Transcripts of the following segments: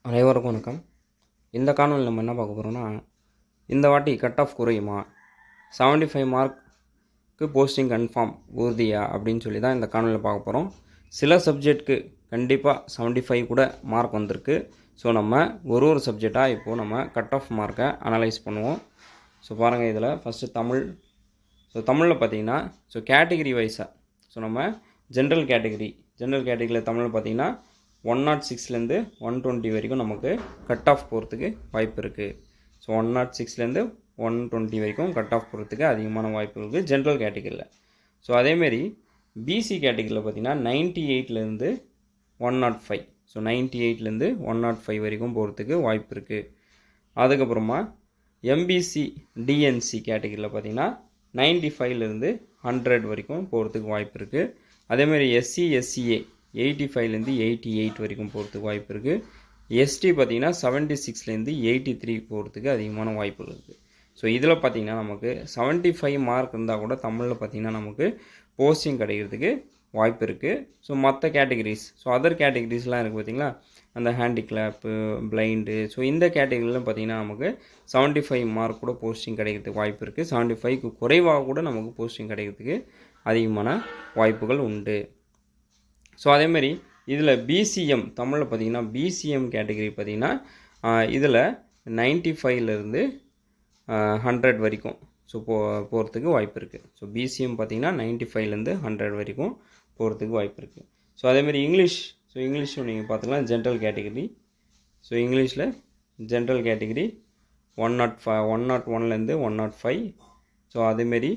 அனைவருக்கும் வணக்கம். இந்த காணொலியில் நம்ம என்ன பார்க்க போகிறோம்னா, இந்த வாட்டி கட் ஆஃப் குறையுமா, 75 மார்க்கு போஸ்டிங் கன்ஃபார்ம் உறுதியா அப்படின்னு சொல்லி தான் இந்த காணொலியில் பார்க்க போகிறோம். சில சப்ஜெக்ட்டுக்கு கண்டிப்பாக 75 கூட மார்க் வந்திருக்கு. ஸோ நம்ம ஒரு சப்ஜெக்டாக இப்போது நம்ம கட் ஆஃப் மார்க்கை அனலைஸ் பண்ணுவோம். ஸோ பாருங்கள், இதில் ஃபஸ்ட்டு தமிழ். ஸோ தமிழில் பார்த்தீங்கன்னா கேட்டகிரி வைஸாக நம்ம ஜென்ரல் கேட்டகிரியில் தமிழில் பார்த்தீங்கன்னா 106லேருந்து 120 வரைக்கும் நமக்கு கட் ஆஃப் போகிறதுக்கு வாய்ப்பு இருக்குது. ஸோ 106லேருந்து 120 வரைக்கும் கட் ஆஃப் போகிறதுக்கு அதிகமான வாய்ப்பு இருக்குது ஜென்ரல் கேட்டகிரியில். ஸோ அதேமாரி பிசி கேட்டகிரியில் பார்த்திங்கன்னா 98லேருந்து 105. ஸோ 98லேருந்து 105 வரைக்கும் போகிறதுக்கு வாய்ப்பு இருக்குது. அதுக்கப்புறமா எம்பிசி டிஎன்சி கேட்டகிரியில் பார்த்திங்கன்னா 95லேருந்து 100 வரைக்கும் போகிறதுக்கு வாய்ப்பு இருக்குது. அதேமாதிரி எஸ்சி எஸ்சிஏ 85லேருந்து 88 வரைக்கும் போகிறதுக்கு வாய்ப்பு இருக்குது. எஸ்டி பார்த்திங்கன்னா 76லேருந்து 83 போகிறதுக்கு அதிகமான வாய்ப்பு இருக்குது. ஸோ இதில் பார்த்திங்கன்னா நமக்கு 75 மார்க் இருந்தால் கூட தமிழில் பார்த்திங்கன்னா நமக்கு போஸ்டிங் கிடைக்கிறதுக்கு வாய்ப்பு இருக்குது. ஸோ மற்ற கேட்டகிரிஸ், அதர் கேட்டகிரிஸ்லாம் இருக்குது பார்த்திங்களா, அந்த ஹேண்டிகிராஃப்ட், பிளைண்டு, ஸோ இந்த கேட்டகிரிலாம் பார்த்திங்கன்னா நமக்கு 75 மார்க் கூட போஸ்டிங் கிடைக்கிறதுக்கு வாய்ப்பு இருக்குது. 75க்கு குறைவாக கூட நமக்கு போஸ்டிங் கிடைக்கிறதுக்கு அதிகமான வாய்ப்புகள் உண்டு. ஸோ அதேமாரி இதில் பிசிஎம் தமிழில் பார்த்திங்கன்னா பிசிஎம் கேட்டகிரி பார்த்திங்கன்னா இதில் 95லேருந்து 100 வரைக்கும் ஸோ போகிறதுக்கு வாய்ப்பு இருக்குது. ஸோ பிசிஎம் பார்த்திங்கன்னா 95லேருந்து 100 வரைக்கும் போகிறதுக்கு வாய்ப்பு இருக்குது. ஸோ அதேமாதிரி இங்கிலீஷும் நீங்கள் பார்த்துக்கலாம் ஜென்ரல் கேட்டகிரி. ஸோ இங்கிலீஷில் ஜென்ரல் கேட்டகிரி 101லேருந்து 105. ஸோ அதேமாரி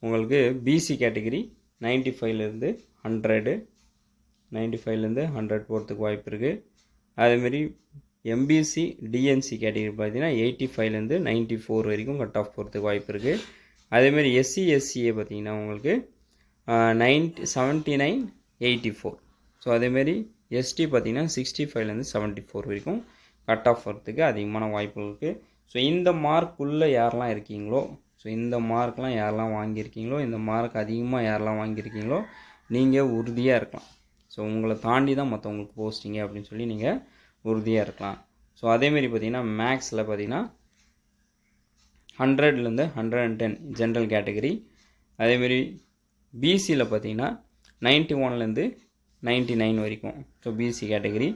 உங்களுக்கு பிசி கேட்டகிரி 95லேருந்து 100 போகிறதுக்கு வாய்ப்பு இருக்குது. அதேமாரி எம்பிசி டிஎன்சி கேட்டகிரி பார்த்தீங்கன்னா 85லேருந்து 94 வரைக்கும் கட் ஆஃப் போகிறதுக்கு வாய்ப்பு இருக்குது. அதேமாரி எஸ்சி எஸ்சிஏ பார்த்தீங்கன்னா உங்களுக்கு 79 84. ஸோ அதேமாரி எஸ்டி பார்த்தீங்கன்னா 65லேருந்து 74 வரைக்கும் கட் ஆஃப் போகிறதுக்கு அதிகமான வாய்ப்புகள் இருக்குது. ஸோ இந்த மார்க்குள்ளே யாரெல்லாம் இருக்கீங்களோ, இந்த மார்க்லாம் யாரெல்லாம் வாங்கியிருக்கீங்களோ, இந்த மார்க் அதிகமாக யாரெல்லாம் வாங்கியிருக்கீங்களோ நீங்கள் உறுதியாக இருக்கலாம். ஸோ உங்களை தாண்டி தான் மற்றவங்களுக்கு போஸ்டிங்க அப்படின்னு சொல்லி நீங்கள் உறுதியாக இருக்கலாம். ஸோ அதேமாரி பார்த்திங்கன்னா மேக்ஸில் பார்த்திங்கன்னா 100லேருந்து 110 ஜென்ரல் கேட்டகரி. அதேமாரி பிசியில் பார்த்திங்கன்னா 91லேருந்து 99 வரைக்கும் ஸோ பிசி கேட்டகரி.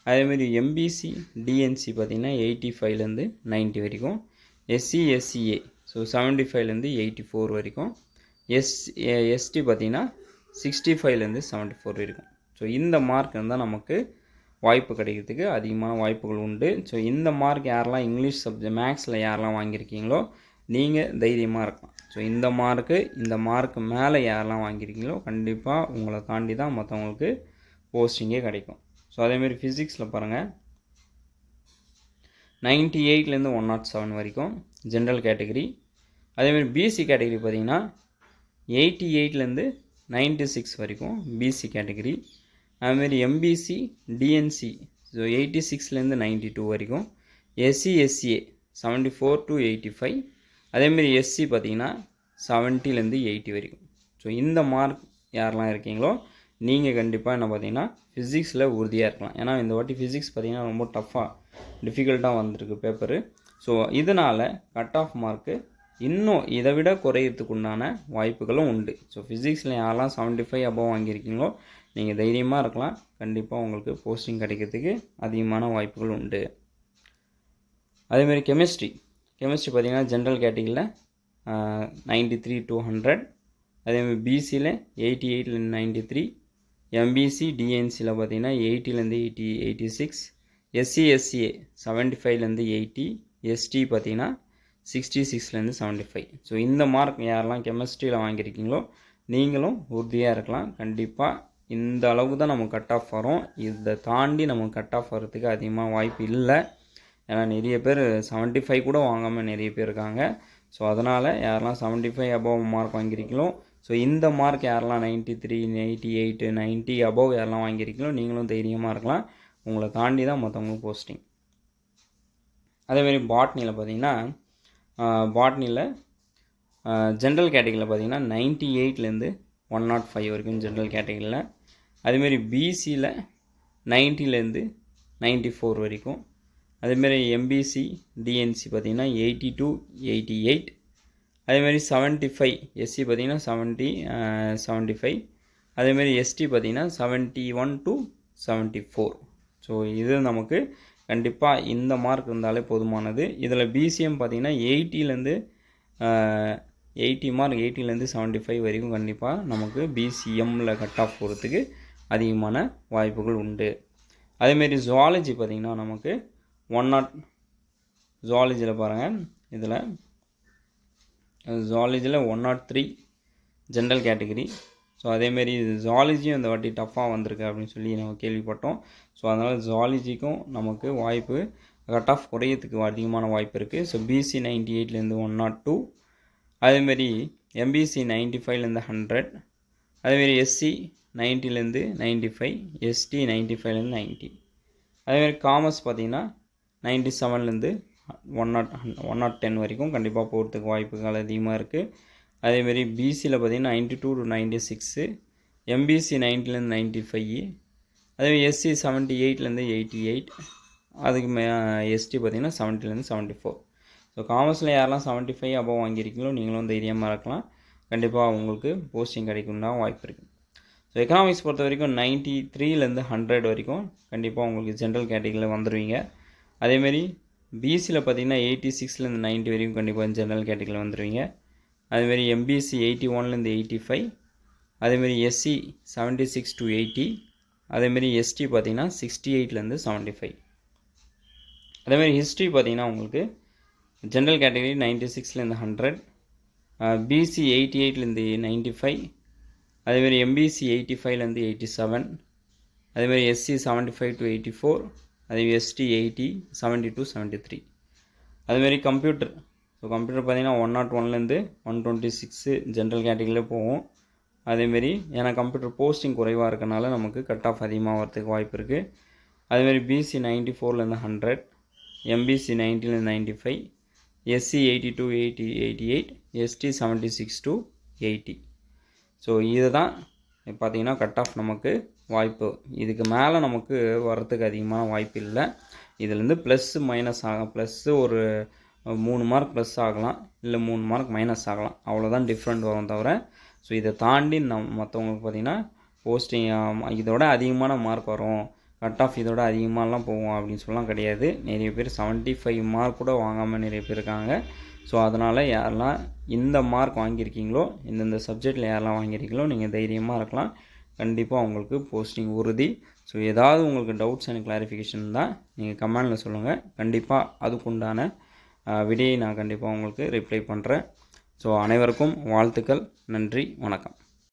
அதேமாரி எம்பிசி டிஎன்சி பார்த்திங்கன்னா 85லேருந்து 90 வரைக்கும். எஸ்சி எஸ்சிஏ ஸோ 75லேருந்து 84 வரைக்கும். எஸ்டி பார்த்திங்கன்னா 65லேருந்து 74 வரைக்கும். ஸோ இந்த மார்க் இருந்தால் நமக்கு வாய்ப்பு கிடைக்கிறதுக்கு அதிகமான வாய்ப்புகள் உண்டு. ஸோ இந்த மார்க் யாரெல்லாம் இங்கிலீஷ் மேக்ஸில் யாரெல்லாம் வாங்கியிருக்கீங்களோ நீங்கள் தைரியமாக இருக்கலாம். ஸோ இந்த மார்க்கு மேலே யாரெல்லாம் வாங்கியிருக்கீங்களோ கண்டிப்பாக உங்களை தாண்டி தான் மற்றவங்களுக்கு போஸ்டிங்கே கிடைக்கும். ஸோ அதேமாரி ஃபிசிக்ஸில் பாருங்கள் 98லேருந்து 107 வரைக்கும் ஜென்ரல் கேட்டகிரி. அதேமாரி பிசி கேட்டகிரி பார்த்திங்கன்னா 88லேருந்து 96 வரைக்கும் பிசி கேட்டகிரி. அதுமாரி எம்பிசி டிஎன்சி ஸோ 86லேருந்து 92 வரைக்கும். SC SCA 74 to 85. அதேமாரி எஸ்சி பார்த்திங்கன்னா 70லேருந்து 80 வரைக்கும். ஸோ இந்த மார்க் யாரெல்லாம் இருக்கீங்களோ நீங்கள் கண்டிப்பாக என்ன பார்த்தீங்கன்னா ஃபிசிக்ஸில் உறுதியாக இருக்கலாம். ஏன்னா இந்த வாட்டி ஃபிசிக்ஸ் பார்த்திங்கன்னா ரொம்ப டிஃபிகல்ட்டாக வந்திருக்கு பேப்பரு. ஸோ இதனால் கட் ஆஃப் மார்க்கு இன்னும் இதை விட குறையிறதுக்கு உண்டான வாய்ப்புகளும் உண்டு. ஸோ ஃபிசிக்ஸில் யாரெல்லாம் 75 அபவ் வாங்கியிருக்கீங்களோ நீங்கள் தைரியமாக இருக்கலாம். கண்டிப்பாக உங்களுக்கு போஸ்டிங் கிடைக்கிறதுக்கு அதிகமான வாய்ப்புகள் உண்டு. அதேமாதிரி கெமிஸ்ட்ரி பார்த்திங்கன்னா ஜென்ரல் கேட்டகிரியில் 93 to 100. அதேமாதிரி பிசியில் 88லேருந்து 93. எம்பிசி டிஎன்சியில் பார்த்திங்கன்னா 80லேருந்து 86. எஸ்சி எஸ்சிஏ 75லேருந்து 80. எஸ்டி பார்த்திங்கன்னா 66லேருந்து 75. ஸோ இந்த மார்க் யாரெல்லாம் கெமிஸ்ட்ரியில் வாங்கியிருக்கீங்களோ நீங்களும் உறுதியாக இருக்கலாம். கண்டிப்பாக இந்த அளவுக்கு தான் நம்ம கட் ஆஃப் வரும். இதை தாண்டி நம்ம கட் ஆஃப் வர்றதுக்கு அதிகமாக வாய்ப்பு இல்லை. ஏன்னா நிறைய பேர் 75 கூட வாங்காமல் நிறைய பேர் இருக்காங்க. ஸோ அதனால் யாரெல்லாம் 75 அபவ் மார்க் வாங்கியிருக்கீங்களோ, ஸோ இந்த மார்க் யாரெல்லாம் 93 88 90 அபவ் யாரெல்லாம் வாங்கியிருக்கீங்களோ நீங்களும் தைரியமாக இருக்கலாம். உங்களை தாண்டி தான் மற்றவங்களுக்கு போஸ்டிங். அதேமாரி பாட்னியில் பார்த்திங்கன்னா ஜென்ரல் கேட்டகிரியில் பார்த்திங்கன்னா 98லேருந்து 105 வரைக்கும் ஜென்ரல் கேட்டகிரியில். அதேமாரி பிசியில் 90லேருந்து 94 வரைக்கும். அதேமாரி எம்பிசி டிஎன்சி பார்த்திங்கன்னா 80 to 88. அதேமாரி 75 எஸ்சி பார்த்திங்கன்னா 75. அதேமாரி எஸ்டி பார்த்திங்கன்னா 71 to 74. ஸோ இது நமக்கு கண்டிப்பாக இந்த மார்க் இருந்தாலே போதுமானது. இதில் பிசிஎம் பார்த்திங்கன்னா 80 மார்க் 80லேருந்து 75 வரைக்கும் கண்டிப்பாக நமக்கு பிசிஎம்மில் கட் ஆஃப் போகிறதுக்கு அதிகமான வாய்ப்புகள் உண்டு. அதேமாரி ஜுவாலஜி பார்த்திங்கன்னா நமக்கு 100 ஜுவாலஜியில் பாருங்கள், இதில் ஜுவாலஜியில் 103 ஜென்ரல் கேட்டகரி. ஸோ அதேமாரி ஜுவாலஜியும் இந்த வாட்டி டஃப்பாக வந்திருக்கு அப்படின்னு சொல்லி நம்ம கேள்விப்பட்டோம். ஸோ அதனால் ஜுவாலஜிக்கும் நமக்கு வாய்ப்பு கட் ஆஃப் குறையத்துக்கு அதிகமான வாய்ப்பு இருக்குது. ஸோ பிசி 98லேருந்து 102. அதேமாரி எம்பிசி 95லேருந்து 100. அதேமாரி எஸ்சி 90லேருந்து 95, எஸ்டி 95லேருந்து 90. அதேமாதிரி காமர்ஸ் பார்த்திங்கன்னா 97லேருந்து 110 வரைக்கும் கண்டிப்பாக போகிறதுக்கு வாய்ப்புகள் அதிகமாக இருக்குது. அதேமாரி பிசியில் பார்த்திங்கன்னா 92 to 96, எம்பிசி 90லேருந்து 95, அதேமாதிரி எஸ்சி 78லேருந்து 88, அதுக்கு எஸ்டி பார்த்திங்கன்னா 70லேருந்து 74. ஸோ காமர்ஸில் யாரெல்லாம் 75 அபவ் வாங்கியிருக்கீங்களோ நீங்களும் தைரியமாக இருக்கலாம். கண்டிப்பாக உங்களுக்கு போஸ்டிங் கிடைக்கும்னா வாய்ப்பு இருக்குது. ஸோ எக்கனாமிக்ஸ் பொறுத்த வரைக்கும் 93லேருந்து 100 வரைக்கும் கண்டிப்பாக உங்களுக்கு ஜென்ரல் கேட்டகரியில் வந்துடுவீங்க. அதேமாரி பிசியில் பார்த்திங்கன்னா 86லேருந்து 90 வரைக்கும் கண்டிப்பாக ஜென்ரல் கேட்டகரியில் வந்துடுவீங்க. அதேமாரி எம்பிசி 81லேருந்து 85, அதேமாரி எஸ்சி 76 to 80, அதேமாரி எஸ்டி பார்த்திங்கன்னா 68லேருந்து 75. அதேமாதிரி ஹிஸ்ட்ரி பார்த்திங்கன்னா உங்களுக்கு ஜென்ரல் கேட்டகரி 96லேருந்து 100, பிசி 88லேருந்து 95, அதேமாரி எம்பிசி 85லேருந்து 87, அதேமாதிரி எஸ்சி 75 to 84, அதே எஸ்டி 80, 70 to 73. அதேமாரி கம்ப்யூட்டர், ஸோ கம்ப்யூட்டர் பார்த்திங்கன்னா 101லேருந்து 126 ஜென்ரல் கேட்டகரியில் போகும். அதேமாரி ஏன்னா கம்ப்யூட்டர் போஸ்டிங் குறைவாக இருக்கனால நமக்கு கட் ஆஃப் அதிகமாக வரதுக்கு வாய்ப்பு இருக்குது. அதேமாரி பிசி 94லேருந்து 100, எம்பிசி 90லேருந்து 95, SC 80 to 88, ST 76 to 80. So இது தான் பார்த்திங்கன்னா கட் ஆஃப் நமக்கு வாய்ப்பு. இதுக்கு மேலே நமக்கு வரத்துக்கு அதிகமான வாய்ப்பு இல்லை. இதுலேருந்து ப்ளஸ்ஸு மைனஸ் ஆகும். ப்ளஸ்ஸு ஒரு 3 மார்க் ப்ளஸ் ஆகலாம், இல்லை 3 மார்க் மைனஸ் ஆகலாம், அவ்வளோதான் டிஃப்ரெண்ட் வரும் தவிர. ஸோ இதை தாண்டி மற்றவங்களுக்கு பார்த்திங்கன்னா போஸ்டிங் இதோட அதிகமான மார்க் வரும், கட் ஆஃப் இதோட அதிகமாகலாம் போகும் அப்படின்னு சொல்லலாம் கிடையாது. நிறைய பேர் 75 மார்க் கூட வாங்காமல் நிறைய பேர் இருக்காங்க. ஸோ அதனால் யாரெல்லாம் இந்த மார்க் வாங்கியிருக்கீங்களோ, இந்தந்த சப்ஜெக்டில் யாரெல்லாம் வாங்கியிருக்கீங்களோ நீங்கள் தைரியமாக இருக்கலாம். கண்டிப்பாக உங்களுக்கு போஸ்டிங் உறுதி. ஸோ ஏதாவது உங்களுக்கு டவுட்ஸ் அண்ட் கிளாரிஃபிகேஷன் தான் நீங்கள் கமெண்டில் சொல்லுங்கள். கண்டிப்பாக அதுக்குண்டான விடையை நான் கண்டிப்பாக உங்களுக்கு ரிப்ளை பண்ணுறேன். ஸோ அனைவருக்கும் வாழ்த்துக்கள். நன்றி, வணக்கம்.